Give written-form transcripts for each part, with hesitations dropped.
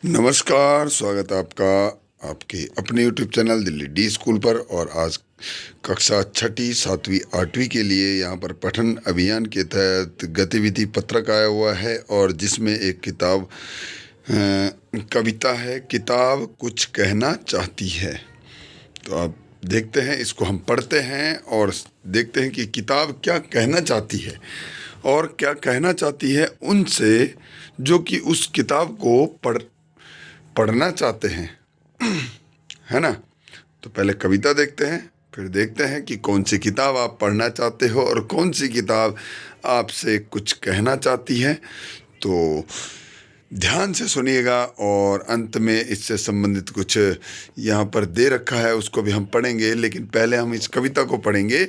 नमस्कार, स्वागत है आपका आपके अपने YouTube channel Delhi D school पर। और आज कक्षा छठी, सातवीं, आठवीं के लिए यहाँ पर पठन अभियान के तहत गतिविधि पत्रक आया हुआ है और जिसमें एक किताब कविता है। किताब कुछ कहना चाहती है। तो आप देखते हैं, इसको हम पढ़ते हैं और देखते हैं कि किताब क्या कहना चाहती है और क्या कहना चाहती है उनसे जो कि उस किताब को पढ़ना चाहते हैं, है ना। तो पहले कविता देखते हैं, फिर देखते हैं कि कौन सी किताब आप पढ़ना चाहते हो और कौन सी किताब आपसे कुछ कहना चाहती है। तो ध्यान से सुनिएगा और अंत में इससे संबंधित कुछ यहाँ पर दे रखा है, उसको भी हम पढ़ेंगे। लेकिन पहले हम इस कविता को पढ़ेंगे।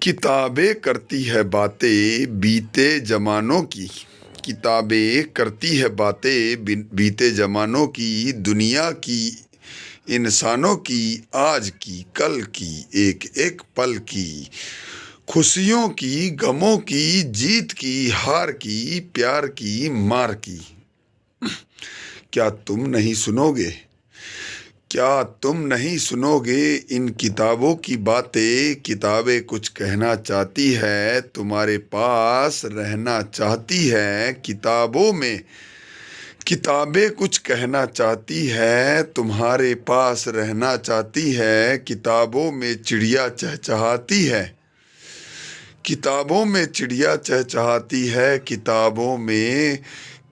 किताबें करती है बातें बीते ज़मानों की। किताबें करती है बातें बीते ज़मानों की, दुनिया की, इंसानों की, आज की, कल की, एक एक पल की, खुशियों की, गमों की, जीत की, हार की, प्यार की, मार की। क्या तुम नहीं सुनोगे? क्या तुम नहीं सुनोगे इन किताबों की बातें? किताबें कुछ कहना चाहती है, तुम्हारे पास रहना चाहती है किताबों में। किताबें कुछ कहना चाहती है, तुम्हारे पास रहना चाहती है, किताबों में चिड़िया चहचहाती है। किताबों में चिड़िया चहचहाती है, किताबों में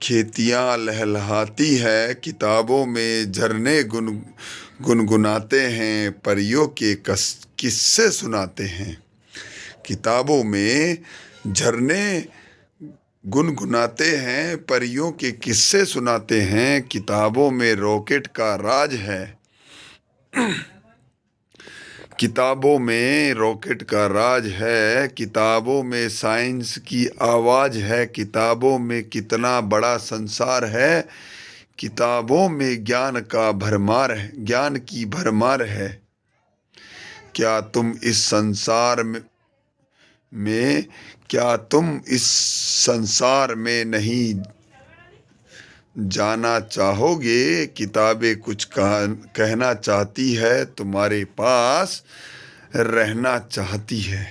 खेतियाँ लहलहाती है, किताबों में झरने गुनगुनाते हैं, परियों के किस्से सुनाते हैं। किताबों में झरने गुनगुनाते हैं, परियों के किस्से सुनाते हैं, किताबों में रॉकेट का राज है। किताबों में रॉकेट का राज है, किताबों में साइंस की आवाज़ है, किताबों में कितना बड़ा संसार है, किताबों में ज्ञान की भरमार है। क्या तुम इस संसार में नहीं जाना चाहोगे? किताबें कुछ कहना चाहती है, तुम्हारे पास रहना चाहती है।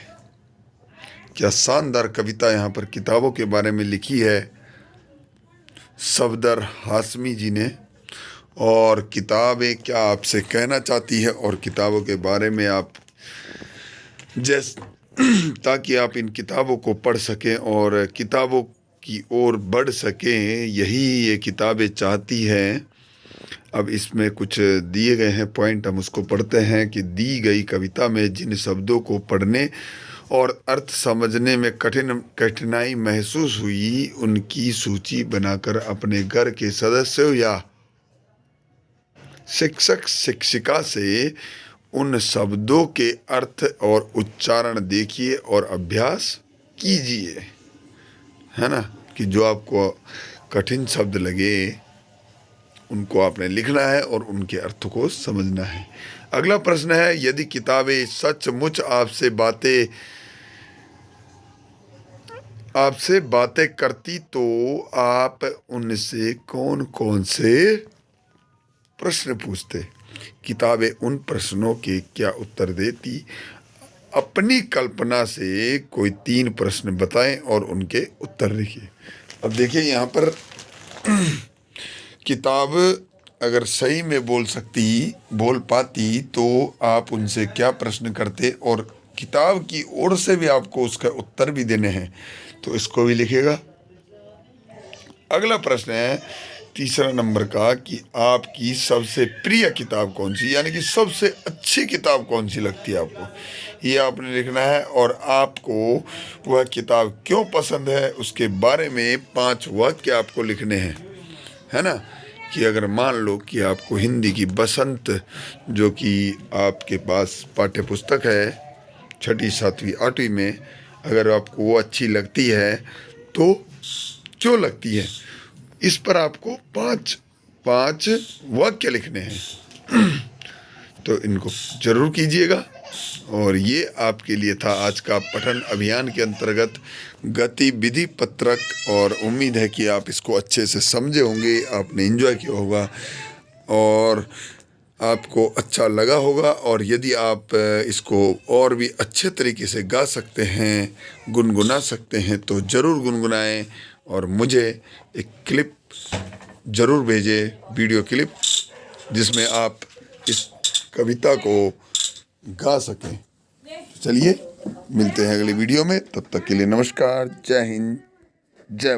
क्या शानदार कविता यहाँ पर किताबों के बारे में लिखी है सफदर हाशमी जी ने। और किताबें क्या आपसे कहना चाहती है और किताबों के बारे में आप ताकि आप इन किताबों को पढ़ सकें और किताबों की ओर बढ़ सकें, यही ये किताबें चाहती हैं। अब इसमें कुछ दिए गए हैं पॉइंट, हम उसको पढ़ते हैं कि दी गई कविता में जिन शब्दों को पढ़ने और अर्थ समझने में कठिनाई महसूस हुई, उनकी सूची बनाकर अपने घर के सदस्यों या शिक्षक शिक्षिका से उन शब्दों के अर्थ और उच्चारण देखिए और अभ्यास कीजिए, है ना। कि जो आपको कठिन शब्द लगे उनको आपने लिखना है और उनके अर्थ को समझना है। अगला प्रश्न है, यदि किताबें सचमुच आपसे बातें करती तो आप उनसे कौन कौन से प्रश्न पूछते? किताबें उन प्रश्नों के क्या उत्तर देती? अपनी कल्पना से कोई 3 प्रश्न बताएं और उनके उत्तर लिखिए। अब देखिए यहाँ पर किताब अगर सही में बोल पाती तो आप उनसे क्या प्रश्न करते और किताब की ओर से भी आपको उसका उत्तर भी देने हैं, तो इसको भी लिखिएगा। अगला प्रश्न है 3 नंबर का कि आपकी सबसे प्रिय किताब कौन सी, यानी कि सबसे अच्छी किताब कौन सी लगती है आपको, ये आपने लिखना है। और आपको वह किताब क्यों पसंद है उसके बारे में 5 वाक्य आपको लिखने हैं, है ना। कि अगर मान लो कि आपको हिंदी की बसंत, जो कि आपके पास पाठ्य पुस्तक है छठी, सातवीं, आठवीं में, अगर आपको वो अच्छी लगती है तो क्यों लगती है, इस पर आपको 5 वाक्य लिखने हैं। तो इनको जरूर कीजिएगा। और ये आपके लिए था आज का पठन अभियान के अंतर्गत गतिविधि पत्रक। और उम्मीद है कि आप इसको अच्छे से समझे होंगे, आपने एंजॉय किया होगा और आपको अच्छा लगा होगा। और यदि आप इसको और भी अच्छे तरीके से गा सकते हैं, गुनगुना सकते हैं तो ज़रूर गुनगुनाएं और मुझे एक क्लिप ज़रूर भेजें, वीडियो क्लिप, जिसमें आप इस कविता को गा सकें। चलिए मिलते हैं अगली वीडियो में, तब तक के लिए नमस्कार, जय हिंद, जय भारत।